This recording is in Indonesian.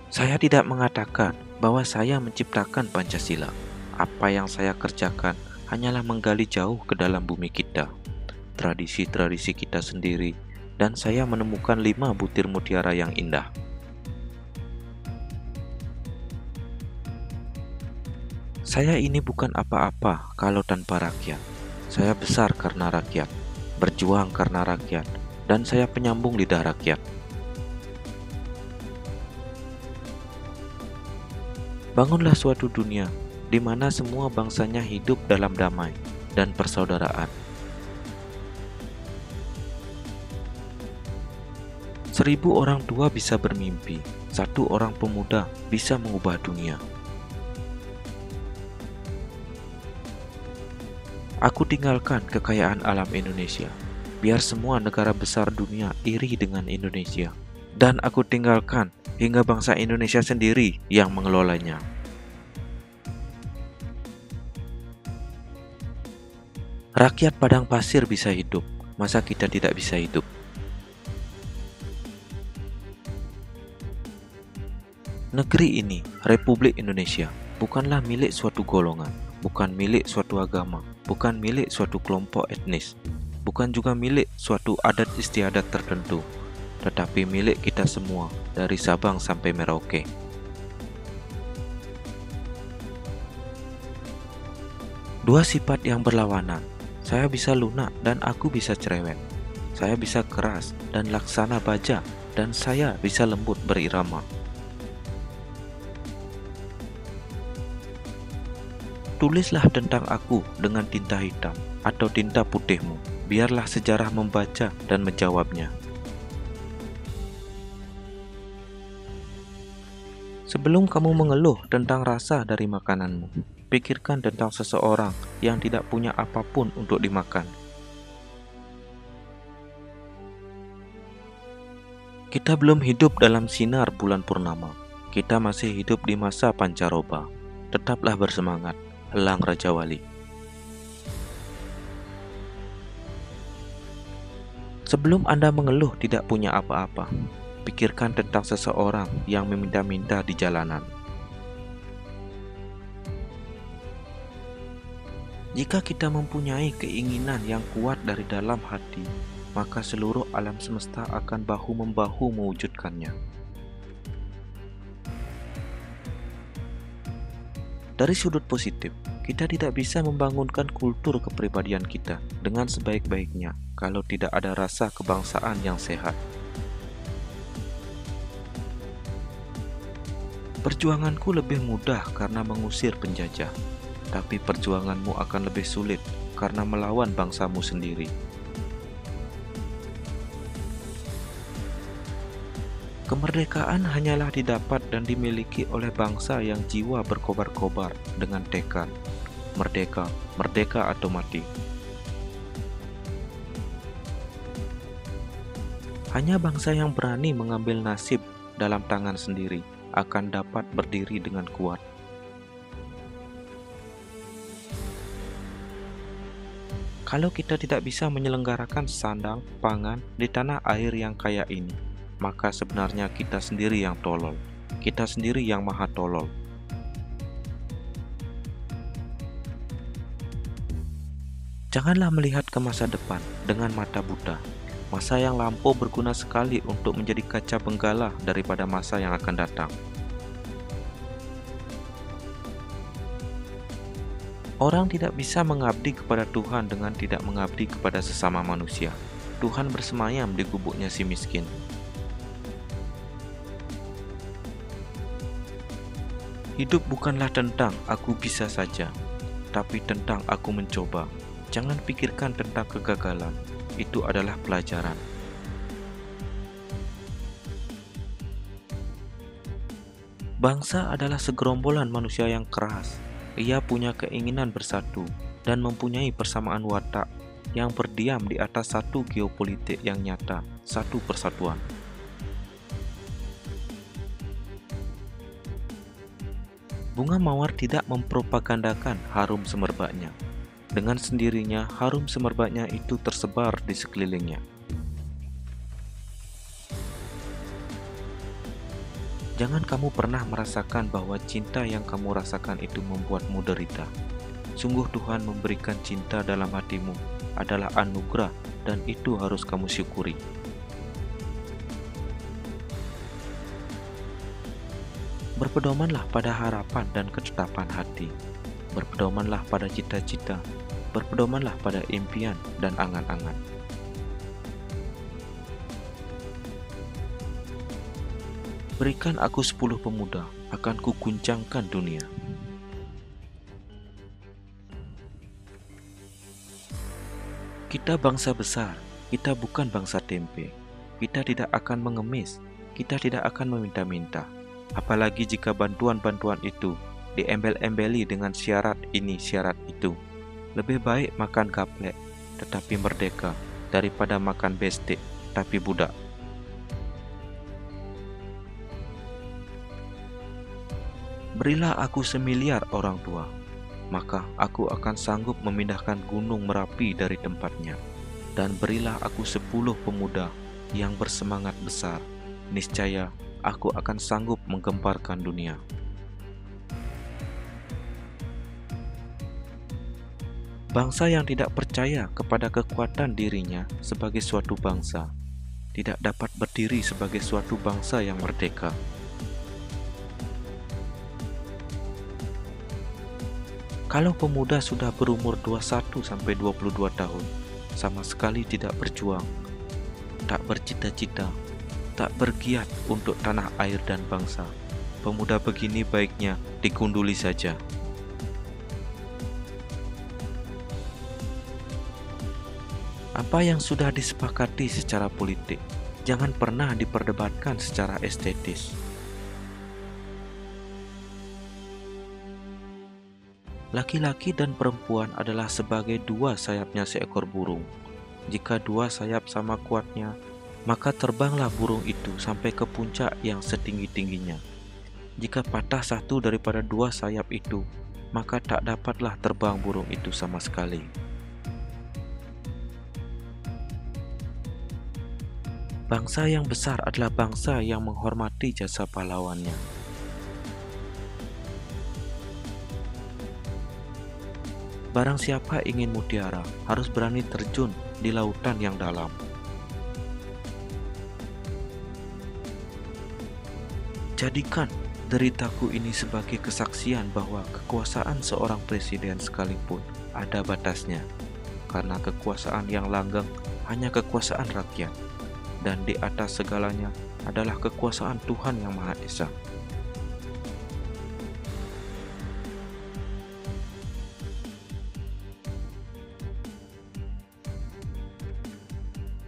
Saya tidak mengatakan bahwa saya menciptakan Pancasila. Apa yang saya kerjakan hanyalah menggali jauh ke dalam bumi kita, tradisi-tradisi kita sendiri, dan saya menemukan 5 butir mutiara yang indah. Saya ini bukan apa-apa kalau tanpa rakyat. Saya besar karena rakyat, berjuang karena rakyat, dan saya penyambung lidah rakyat. Bangunlah suatu dunia di mana semua bangsanya hidup dalam damai dan persaudaraan. 1.000 orang tua bisa bermimpi, 1 orang pemuda bisa mengubah dunia. Aku tinggalkan kekayaan alam Indonesia, biar semua negara besar dunia iri dengan Indonesia. Dan aku tinggalkan hingga bangsa Indonesia sendiri yang mengelolanya. Rakyat padang pasir bisa hidup, masa kita tidak bisa hidup? Negeri ini, Republik Indonesia, bukanlah milik suatu golongan, bukan milik suatu agama, bukan milik suatu kelompok etnis, bukan juga milik suatu adat istiadat tertentu, tetapi milik kita semua dari Sabang sampai Merauke. Dua sifat yang berlawanan. Saya bisa lunak dan aku bisa cerewet. Saya bisa keras dan laksana baja, dan saya bisa lembut berirama. Tulislah tentang aku dengan tinta hitam atau tinta putihmu. Biarlah sejarah membaca dan menjawabnya. Sebelum kamu mengeluh tentang rasa dari makananmu, pikirkan tentang seseorang yang tidak punya apapun untuk dimakan. Kita belum hidup dalam sinar bulan purnama. Kita masih hidup di masa pancaroba. Tetaplah bersemangat, Elang Raja Wali. Sebelum Anda mengeluh tidak punya apa-apa, pikirkan tentang seseorang yang meminta-minta di jalanan. Jika kita mempunyai keinginan yang kuat dari dalam hati, maka seluruh alam semesta akan bahu-membahu mewujudkannya. Dari sudut positif, kita tidak bisa membangunkan kultur kepribadian kita dengan sebaik-baiknya kalau tidak ada rasa kebangsaan yang sehat. Perjuanganku lebih mudah karena mengusir penjajah, tapi perjuanganmu akan lebih sulit karena melawan bangsamu sendiri. Kemerdekaan hanyalah didapat dan dimiliki oleh bangsa yang jiwa berkobar-kobar dengan tekad, merdeka, merdeka atau mati. Hanya bangsa yang berani mengambil nasib dalam tangan sendiri akan dapat berdiri dengan kuat. Kalau kita tidak bisa menyelenggarakan sandang, pangan di tanah air yang kaya ini, maka sebenarnya kita sendiri yang tolol. Kita sendiri yang maha tolol. Janganlah melihat ke masa depan dengan mata buta. Masa yang lampau berguna sekali untuk menjadi kaca benggala daripada masa yang akan datang. Orang tidak bisa mengabdi kepada Tuhan dengan tidak mengabdi kepada sesama manusia. Tuhan bersemayam di gubuknya si miskin. Hidup bukanlah tentang aku bisa saja, tapi tentang aku mencoba. Jangan pikirkan tentang kegagalan. Itu adalah pelajaran. Bangsa adalah segerombolan manusia yang keras. Ia punya keinginan bersatu dan mempunyai persamaan watak yang berdiam di atas satu geopolitik yang nyata, satu persatuan. Bunga mawar tidak mempropagandakan harum semerbaknya. Dengan sendirinya, harum semerbaknya itu tersebar di sekelilingnya. Jangan kamu pernah merasakan bahwa cinta yang kamu rasakan itu membuatmu derita. Sungguh Tuhan memberikan cinta dalam hatimu adalah anugerah dan itu harus kamu syukuri. Berpedomanlah pada harapan dan ketetapan hati. Berpedomanlah pada cita-cita. Berpedomanlah pada impian dan angan-angan. Berikan aku 10 pemuda, akan kuguncangkan dunia. Kita bangsa besar, kita bukan bangsa tempe. Kita tidak akan mengemis, kita tidak akan meminta-minta. Apalagi jika bantuan-bantuan itu diembel-embeli dengan syarat ini syarat itu. Lebih baik makan gaplek, tetapi merdeka, daripada makan bestik, tapi budak. Berilah aku 1.000.000.000 orang tua, maka aku akan sanggup memindahkan gunung Merapi dari tempatnya. Dan berilah aku 10 pemuda yang bersemangat besar, niscaya aku akan sanggup menggemparkan dunia. Bangsa yang tidak percaya kepada kekuatan dirinya sebagai suatu bangsa, tidak dapat berdiri sebagai suatu bangsa yang merdeka. Kalau pemuda sudah berumur 21-22 tahun, sama sekali tidak berjuang, tak bercita-cita, tak bergiat untuk tanah air dan bangsa, pemuda begini baiknya digunduli saja. Apa yang sudah disepakati secara politik, jangan pernah diperdebatkan secara estetis. Laki-laki dan perempuan adalah sebagai dua sayapnya seekor burung. Jika dua sayap sama kuatnya, maka terbanglah burung itu sampai ke puncak yang setinggi-tingginya. Jika patah satu daripada dua sayap itu, maka tak dapatlah terbang burung itu sama sekali. Bangsa yang besar adalah bangsa yang menghormati jasa pahlawannya. Barang siapa ingin mutiara, harus berani terjun di lautan yang dalam. Jadikan deritaku ini sebagai kesaksian bahwa kekuasaan seorang presiden sekalipun ada batasnya, karena kekuasaan yang langgeng hanya kekuasaan rakyat, dan di atas segalanya adalah kekuasaan Tuhan Yang Maha Esa.